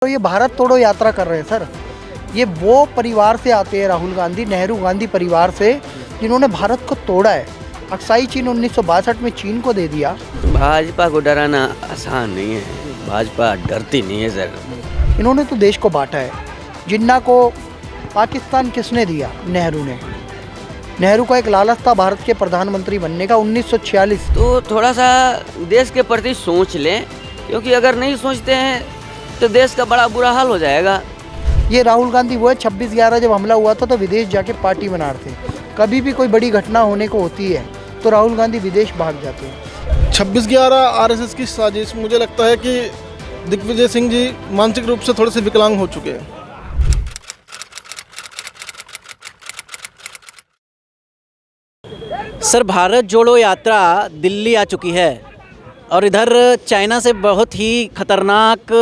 तो ये भारत तोड़ो यात्रा कर रहे हैं सर। ये वो परिवार से आते हैं राहुल गांधी, नेहरू गांधी परिवार से, जिन्होंने भारत को तोड़ा है। अक्साई चीन 1962 में चीन को दे दिया। भाजपा को डराना आसान नहीं है, भाजपा डरती नहीं है सर। इन्होंने तो देश को बांटा है। जिन्ना को पाकिस्तान किसने दिया? नेहरू ने। नेहरू का एक लालच था भारत के प्रधानमंत्री बनने का 1946। तो थोड़ा सा देश के प्रति सोच लें, क्योंकि अगर नहीं सोचते हैं तो देश का बड़ा बुरा हाल हो जाएगा। ये राहुल गांधी वो है 26/11 जब हमला हुआ था तो विदेश जाके पार्टी बना रहे थे। कभी भी कोई बड़ी घटना होने को होती है तो राहुल गांधी विदेश भाग जाते हैं। 26/11 आरएसएस की साजिश। मुझे लगता है कि दिग्विजय सिंह जी मानसिक रूप से थोड़े से विकलांग हो चुके हैं। सर, भारत जोड़ो यात्रा दिल्ली आ चुकी है और इधर चाइना से बहुत ही खतरनाक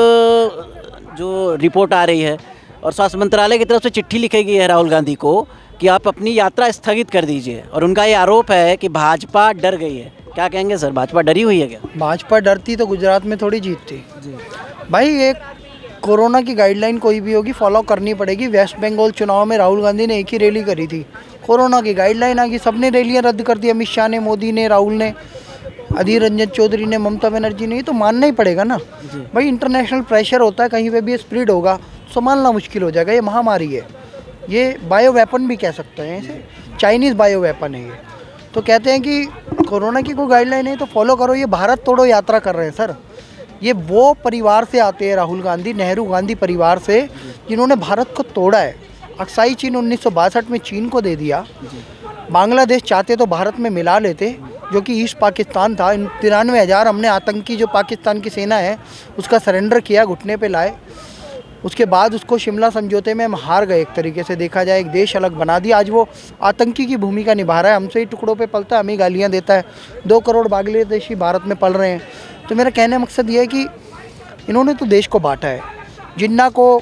जो रिपोर्ट आ रही है और स्वास्थ्य मंत्रालय की तरफ से चिट्ठी लिखी गई है राहुल गांधी को कि आप अपनी यात्रा स्थगित कर दीजिए। और उनका ये आरोप है कि भाजपा डर गई है। क्या कहेंगे सर, भाजपा डरी हुई है क्या? भाजपा डरती तो गुजरात में थोड़ी जीतती भाई। ये कोरोना की गाइडलाइन कोई भी होगी फॉलो करनी पड़ेगी। वेस्ट बंगाल चुनाव में राहुल गांधी ने एक ही रैली करी थी, कोरोना की गाइडलाइन आ गई, सबने रैलियां रद्द कर दी। अमित शाह ने, मोदी ने, राहुल ने, अधीर रंजन चौधरी ने, ममता बनर्जी ने। तो मानना ही पड़ेगा ना भाई, इंटरनेशनल प्रेशर होता है, कहीं पे भी स्प्रेड होगा संभालना मुश्किल हो जाएगा। ये महामारी है, ये बायो वेपन भी कह सकते हैं इसे, चाइनीज़ बायो वेपन है ये। तो कहते हैं कि कोरोना की कोई गाइडलाइन है तो फॉलो करो। ये भारत तोड़ो यात्रा कर रहे हैं सर। ये वो परिवार से आते हैं राहुल गांधी, नेहरू गांधी परिवार से, जिन्होंने भारत को तोड़ा है। अक्साई चीन 1962 में चीन को दे दिया। बांग्लादेश चाहते तो भारत में मिला लेते, जो कि ईस्ट पाकिस्तान था। 93,000 हमने आतंकी, जो पाकिस्तान की सेना है उसका सरेंडर किया, घुटने पे लाए। उसके बाद उसको शिमला समझौते में हम हार गए। एक तरीके से देखा जाए, एक देश अलग बना दिया। आज वो आतंकी की भूमिका निभा रहा है, हमसे ही टुकड़ों पे पलता है, हमें गालियाँ देता है। 2 करोड़ बांग्लादेशी भारत में पल रहे हैं। तो मेरा कहने का मकसद ये है कि इन्होंने तो देश को बांटा है। जिन्ना को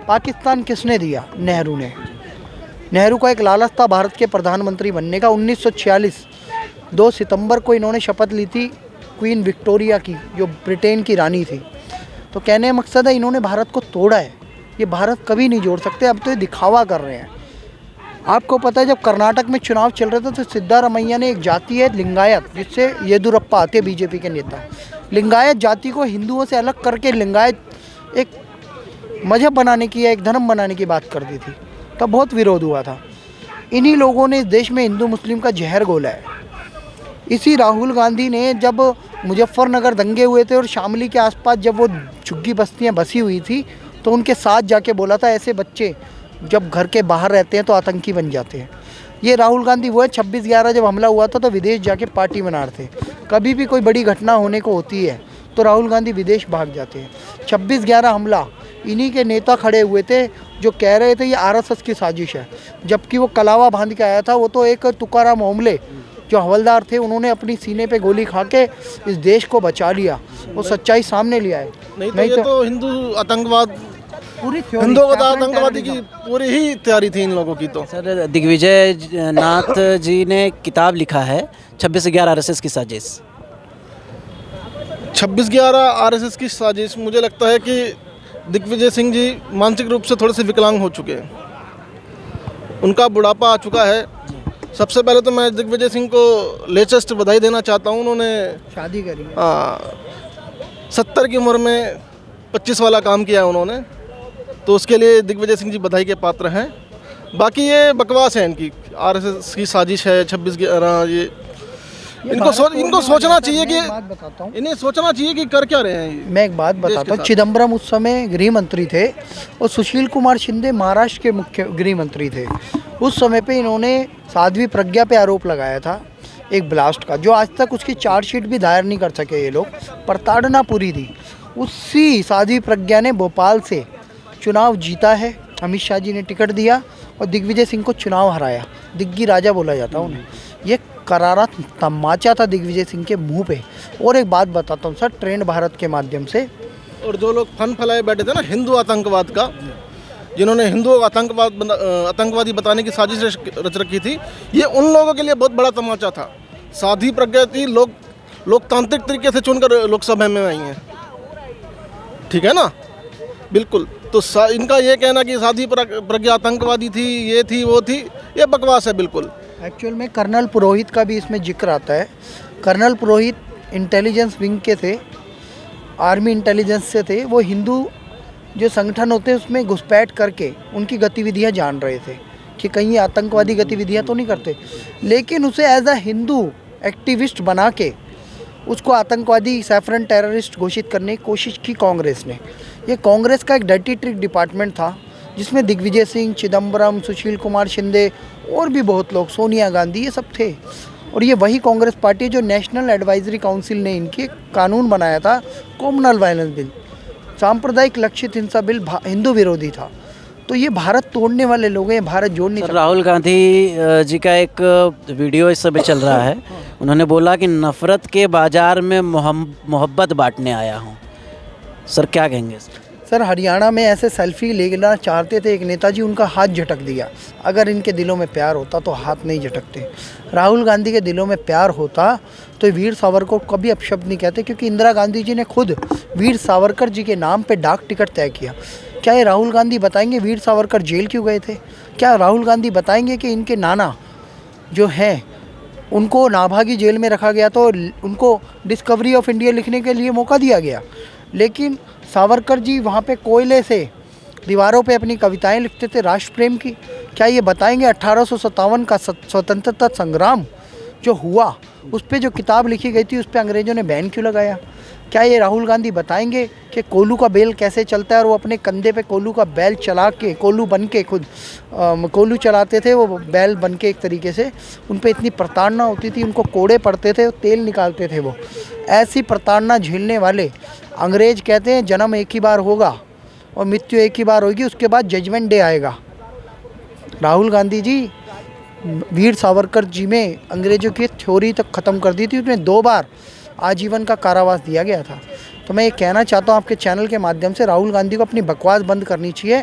पाकिस्तान किसने दिया? नेहरू ने। नेहरू का एक लालच था भारत के प्रधानमंत्री बनने का 1946। 2 सितंबर को इन्होंने शपथ ली थी क्वीन विक्टोरिया की, जो ब्रिटेन की रानी थी। तो कहने का मकसद है इन्होंने भारत को तोड़ा है। ये भारत कभी नहीं जोड़ सकते। अब तो ये दिखावा कर रहे हैं। आपको पता है जब कर्नाटक में चुनाव चल रहे थे तो सिद्धारमैया ने, एक जाति है लिंगायत, जिससे येदुरप्पा आते हैं बीजेपी के नेता, लिंगायत जाति को हिंदुओं से अलग करके लिंगायत एक मजहब बनाने की या एक धर्म बनाने की बात कर दी थी। तब बहुत विरोध हुआ था। इन्हीं लोगों ने इस देश में हिंदू मुस्लिम का जहर घोला है। इसी राहुल गांधी ने जब मुजफ्फरनगर दंगे हुए थे और शामली के आसपास जब वो झुग्गी बस्तियां बसी हुई थी तो उनके साथ जाके बोला था ऐसे बच्चे जब घर के बाहर रहते हैं तो आतंकी बन जाते हैं। ये राहुल गांधी वो है 26/11 जब हमला हुआ था तो विदेश जाके पार्टी बना रहे थे। कभी भी कोई बड़ी घटना होने को होती है तो राहुल गांधी विदेश भाग जाते हैं। 26/11 हमला इन्हीं के नेता खड़े हुए थे जो कह रहे थे ये आरएसएस की साजिश है, जबकि वो कलावा बांध के आया था। वो तो एक तुकाराम ओमले जो हवलदार थे, उन्होंने अपनी सीने पे गोली खा के इस देश को बचा लिया। वो सच्चाई सामने लिया है। नहीं तो हिंदू आतंकवाद, हिंदू आतंकवादी की पूरी ही तैयारी थी इन लोगों की। तो सर, दिग्विजय नाथ जी ने किताब लिखा है 26/11 आरएसएस की साजिश। 26/11 आरएसएस की साजिश। मुझे लगता है कि दिग्विजय सिंह जी मानसिक रूप से थोड़े से विकलांग हो चुके हैं। उनका बुढ़ापा आ चुका है। सबसे पहले तो मैं दिग्विजय सिंह को लेटेस्ट बधाई देना चाहता हूँ। उन्होंने शादी करी, 70 की उम्र में 25 वाला काम किया उन्होंने, तो उसके लिए दिग्विजय सिंह जी बधाई के पात्र हैं। बाकी ये बकवास है इनकी, आरएसएस की साजिश है 26/11। ये इनको सोचना चाहिए कि इन्हें सोचना चाहिए कि कर क्या रहे हैं। मैं एक बात बताता हूँ। चिदम्बरम उस समय गृह मंत्री थे और सुशील कुमार शिंदे महाराष्ट्र के मुख्य गृह मंत्री थे। उस समय पे इन्होंने साध्वी प्रज्ञा पे आरोप लगाया था एक ब्लास्ट का, जो आज तक उसकी चार्जशीट भी दायर नहीं कर सके ये लोग। प्रताड़ना पूरी थी। उसी साध्वी प्रज्ञा ने भोपाल से चुनाव जीता है, अमित शाह जी ने टिकट दिया और दिग्विजय सिंह को चुनाव हराया। दिग्गी राजा बोला जाता उन्हें। ये करारा तमाचा था दिग्विजय सिंह के मुंह पे। और एक बात बताता हूँ सर, ट्रेंड भारत के माध्यम से, और जो लोग फन फैलाए बैठे थे ना हिंदू आतंकवाद का, जिन्होंने हिंदुओं को आतंकवादी बताने की साजिश रच रखी थी, ये उन लोगों के लिए बहुत बड़ा तमाचा था। साध्वी प्रज्ञा थी, लोकतांत्रिक तरीके से चुनकर लोकसभा में आई हैं, ठीक है ना। बिल्कुल। तो इनका ये कहना कि साधी प्रज्ञा आतंकवादी थी, ये थी, वो थी, ये बकवास है बिल्कुल। एक्चुअल में कर्नल पुरोहित का भी इसमें जिक्र आता है। कर्नल पुरोहित इंटेलिजेंस विंग के थे, आर्मी इंटेलिजेंस से थे। वो हिंदू जो संगठन होते हैं उसमें घुसपैठ करके उनकी गतिविधियां जान रहे थे कि कहीं ये आतंकवादी गतिविधियां तो नहीं करते, लेकिन उसे एज अ हिंदू एक्टिविस्ट बना के उसको आतंकवादी सैफरन टेररिस्ट घोषित करने की कोशिश की कांग्रेस ने। ये कांग्रेस का एक डर्टी ट्रिक डिपार्टमेंट था जिसमें दिग्विजय सिंह, चिदम्बरम, सुशील कुमार शिंदे और भी बहुत लोग, सोनिया गांधी, ये सब थे। और ये वही कांग्रेस पार्टी जो नेशनल एडवाइजरी काउंसिल ने इनकी कानून बनाया था, कॉमनल वायलेंस बिल, सांप्रदायिक लक्षित हिंसा बिल, हिंदू विरोधी था। तो ये भारत तोड़ने वाले लोग हैं, भारत जोड़ने। राहुल गांधी जी का एक वीडियो इस समय चल रहा है। उन्होंने बोला कि नफ़रत के बाज़ार में मोहब्बत बांटने आया हूँ। सर क्या कहेंगे इस पर? सर हरियाणा में ऐसे सेल्फी लेना चाहते थे एक नेताजी, उनका हाथ झटक दिया। अगर इनके दिलों में प्यार होता तो हाथ नहीं झटकते। राहुल गांधी के दिलों में प्यार होता तो वीर सावरकर को कभी अपशब्द नहीं कहते, क्योंकि इंदिरा गांधी जी ने खुद वीर सावरकर जी के नाम पे डाक टिकट तय किया। क्या ये राहुल गांधी बताएंगे वीर सावरकर जेल क्यों गए थे? क्या राहुल गांधी बताएंगे कि इनके नाना जो हैं उनको नाभागी जेल में रखा गया तो उनको डिस्कवरी ऑफ इंडिया लिखने के लिए मौका दिया गया, लेकिन सावरकर जी वहाँ पे कोयले से दीवारों पे अपनी कविताएं लिखते थे राष्ट्र प्रेम की? क्या ये बताएंगे 1857 का स्वतंत्रता संग्राम जो हुआ उस पे जो किताब लिखी गई थी उस पे अंग्रेज़ों ने बैन क्यों लगाया? क्या ये राहुल गांधी बताएंगे कि कोल्हू का बैल कैसे चलता है और वो अपने कंधे पे कोल्हू का बैल चला के, कोल्हू बन के खुद कोल्हू चलाते थे वो बैल बन के, एक तरीके से उन पे इतनी प्रताड़ना होती थी, उनको कोड़े पड़ते थे, तेल निकालते थे। वो ऐसी प्रताड़ना झेलने वाले अंग्रेज कहते हैं जन्म एक ही बार होगा और मृत्यु एक ही बार होगी, उसके बाद जजमेंट डे आएगा। राहुल गांधी जी वीर सावरकर जी में अंग्रेज़ों की थ्योरी तक ख़त्म कर दी थी। उसमें 2 बार आजीवन का कारावास दिया गया था। तो मैं ये कहना चाहता हूँ आपके चैनल के माध्यम से, राहुल गांधी को अपनी बकवास बंद करनी चाहिए।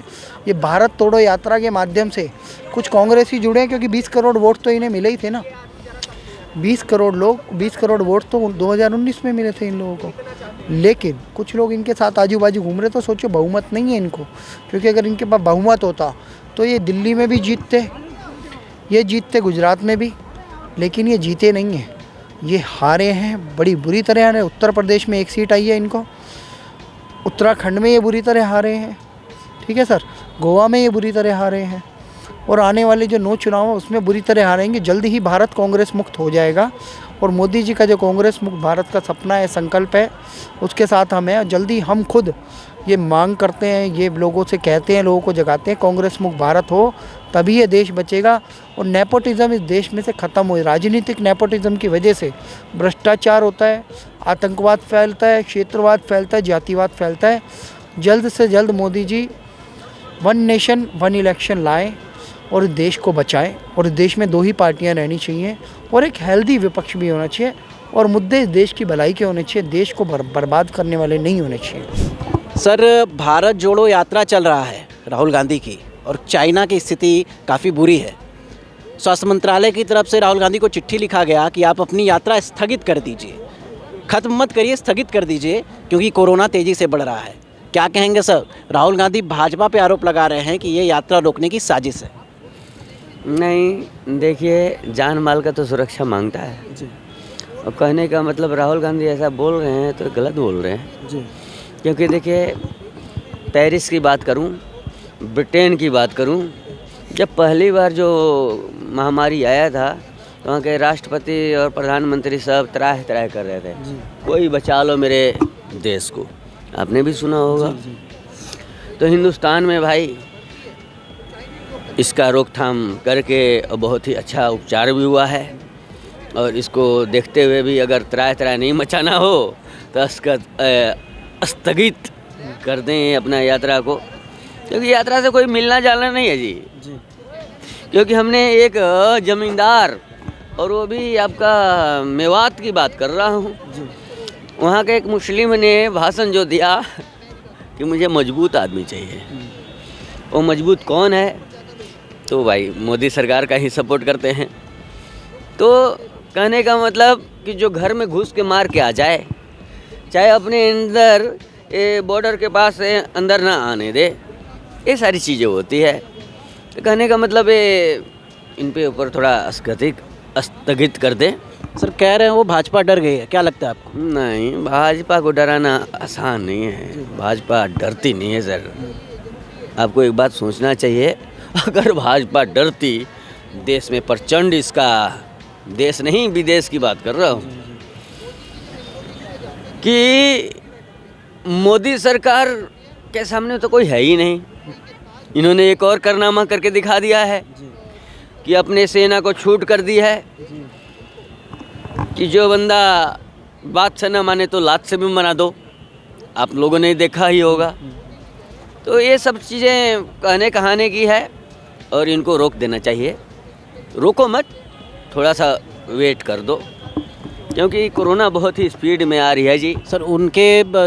ये भारत तोड़ो यात्रा के माध्यम से कुछ कांग्रेसी जुड़े हैं, क्योंकि 20 करोड़ वोट तो इन्हें मिले ही थे ना। 20 करोड़ वोट तो 2019 में मिले थे इन लोगों को, लेकिन कुछ लोग इनके साथ आजू बाजू घूम रहे। तो सोचो बहुमत नहीं है इनको, क्योंकि अगर इनके पास बहुमत होता तो ये दिल्ली में भी जीतते, ये जीतते गुजरात में भी, लेकिन ये जीते नहीं हैं, ये हारे हैं, बड़ी बुरी तरह हारे। उत्तर प्रदेश में 1 सीट आई है इनको, उत्तराखंड में ये बुरी तरह हारे हैं, ठीक है सर, गोवा में ये बुरी तरह हारे हैं, और आने वाले जो 9 चुनाव हैं उसमें बुरी तरह हारेंगे। जल्दी ही भारत कांग्रेस मुक्त हो जाएगा, और मोदी जी का जो कांग्रेस मुक्त भारत का सपना है, संकल्प है, उसके साथ हम हैं। जल्दी हम खुद ये मांग करते हैं, ये लोगों से कहते हैं, लोगों को जगाते हैं, कांग्रेस मुक्त भारत हो, तभी ये देश बचेगा और नेपोटिज्म इस देश में से ख़त्म हो। राजनीतिक नेपोटिज्म की वजह से भ्रष्टाचार होता है, आतंकवाद फैलता है, क्षेत्रवाद फैलता है, जातिवाद फैलता है। जल्द से जल्द मोदी जी 1 नेशन 1 इलेक्शन लाएँ और देश को बचाएं, और देश में 2 ही पार्टियां रहनी चाहिए, और एक हेल्दी विपक्ष भी होना चाहिए, और मुद्दे देश की भलाई के होने चाहिए, देश को बर्बाद करने वाले नहीं होने चाहिए। सर भारत जोड़ो यात्रा चल रहा है राहुल गांधी की, और चाइना की स्थिति काफ़ी बुरी है। स्वास्थ्य मंत्रालय की तरफ से राहुल गांधी को चिट्ठी लिखा गया कि आप अपनी यात्रा स्थगित कर दीजिए, ख़त्म मत करिए, स्थगित कर दीजिए, क्योंकि कोरोना तेज़ी से बढ़ रहा है। क्या कहेंगे सर? राहुल गांधी भाजपा पे आरोप लगा रहे हैं कि ये यात्रा रोकने की साजिश है। नहीं, देखिए, जान माल का तो सुरक्षा मांगता है जी, और कहने का मतलब राहुल गांधी ऐसा बोल रहे हैं तो गलत बोल रहे हैं जी, क्योंकि देखिए, पेरिस की बात करूं, ब्रिटेन की बात करूं, जब पहली बार जो महामारी आया था तो वहाँ के राष्ट्रपति और प्रधानमंत्री सब त्राह त्राह कर रहे थे, कोई बचा लो मेरे देश को, आपने भी सुना होगा। तो हिंदुस्तान में भाई इसका रोकथाम करके बहुत ही अच्छा उपचार भी हुआ है, और इसको देखते हुए भी अगर त्राह त्राह नहीं मचाना हो तो इसका स्थगित कर दें अपना यात्रा को, क्योंकि यात्रा से कोई मिलना जाना नहीं है जी। क्योंकि हमने एक ज़मींदार, और वो भी आपका मेवात की बात कर रहा हूँ, वहाँ के एक मुस्लिम ने भाषण जो दिया कि मुझे मजबूत आदमी चाहिए, वो मजबूत कौन है? तो भाई मोदी सरकार का ही सपोर्ट करते हैं। तो कहने का मतलब कि जो घर में घुस के मार के आ जाए, चाहे अपने अंदर ये बॉर्डर के पास से अंदर ना आने दे, ये सारी चीज़ें होती है। तो कहने का मतलब ये इन पे ऊपर थोड़ा स्थगित कर दें। सर कह रहे हैं वो भाजपा डर गई है, क्या लगता है आपको? नहीं, भाजपा को डराना आसान नहीं है, भाजपा डरती नहीं है सर। आपको एक बात सोचना चाहिए, अगर भाजपा डरती, देश में प्रचंड इसका, देश नहीं विदेश की बात कर रहा हूँ, कि मोदी सरकार के सामने तो कोई है ही नहीं। इन्होंने एक और कारनामा करके दिखा दिया है कि अपने सेना को छूट कर दी है कि जो बंदा बात से न माने तो लात से भी मना दो। आप लोगों ने देखा ही होगा। तो ये सब चीज़ें कहने कहाने की है और इनको रोक देना चाहिए। रोको मत, थोड़ा सा वेट कर दो, क्योंकि कोरोना बहुत ही स्पीड में आ रही है जी। सर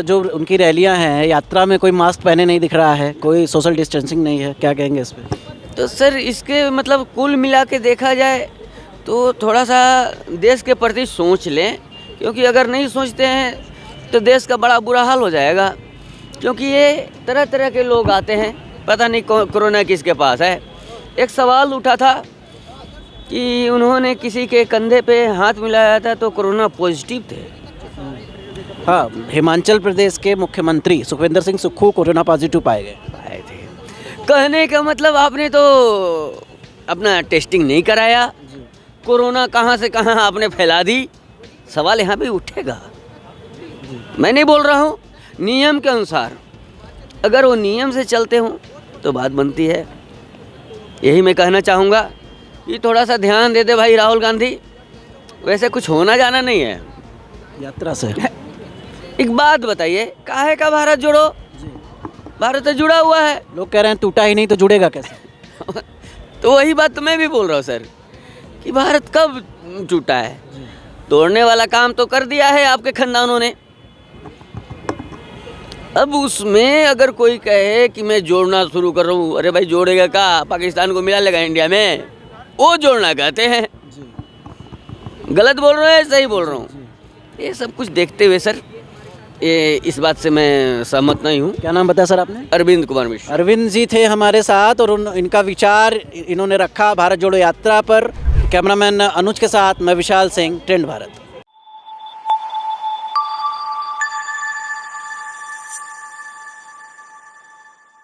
जो उनकी रैलियां हैं, यात्रा में कोई मास्क पहने नहीं दिख रहा है, कोई सोशल डिस्टेंसिंग नहीं है, क्या कहेंगे इस पे? तो सर इसके मतलब कुल मिला के देखा जाए तो थोड़ा सा देश के प्रति सोच लें, क्योंकि अगर नहीं सोचते हैं तो देश का बड़ा बुरा हाल हो जाएगा। क्योंकि ये तरह तरह के लोग आते हैं, पता नहीं कोरोना किसके पास है। एक सवाल उठा था कि उन्होंने किसी के कंधे पे हाथ मिलाया था तो कोरोना पॉजिटिव थे। हाँ, हिमाचल प्रदेश के मुख्यमंत्री सुखविंदर सिंह सुक्खू कोरोना पॉजिटिव पाए थे। कहने का मतलब आपने तो अपना टेस्टिंग नहीं कराया, कोरोना कहाँ से कहाँ आपने फैला दी। सवाल यहाँ भी उठेगा। मैं नहीं बोल रहा हूँ, नियम के अनुसार अगर वो नियम से चलते हों तो बात बनती है। यही मैं कहना चाहूँगा कि थोड़ा सा ध्यान दे दे भाई राहुल गांधी। वैसे कुछ होना जाना नहीं है यात्रा से। एक बात बताइए, काहे का भारत जोड़ो? भारत तो जुड़ा हुआ है। लोग कह रहे हैं टूटा ही नहीं तो जुड़ेगा कैसे? तो वही बात तो मैं भी बोल रहा हूँ सर, कि भारत कब टूटा है? तोड़ने वाला काम तो कर दिया है आपके खानदानों ने। अब उसमें अगर कोई कहे कि मैं जोड़ना शुरू कर रहा हूँ, अरे भाई जोड़ेगा का? पाकिस्तान को मिला लेगा इंडिया में? वो जोड़ना कहते हैं। गलत बोल रहा है, सही बोल रहा हूँ? ये सब कुछ देखते हुए सर, ये इस बात से मैं सहमत नहीं हूँ। क्या नाम बताया सर आपने? अरविंद कुमार मिश्र। अरविंद जी थे हमारे साथ और इनका विचार इन्होंने रखा भारत जोड़ो यात्रा पर। कैमरामैन अनुज के साथ मैं विशाल सिंह, ट्रेंड भारत।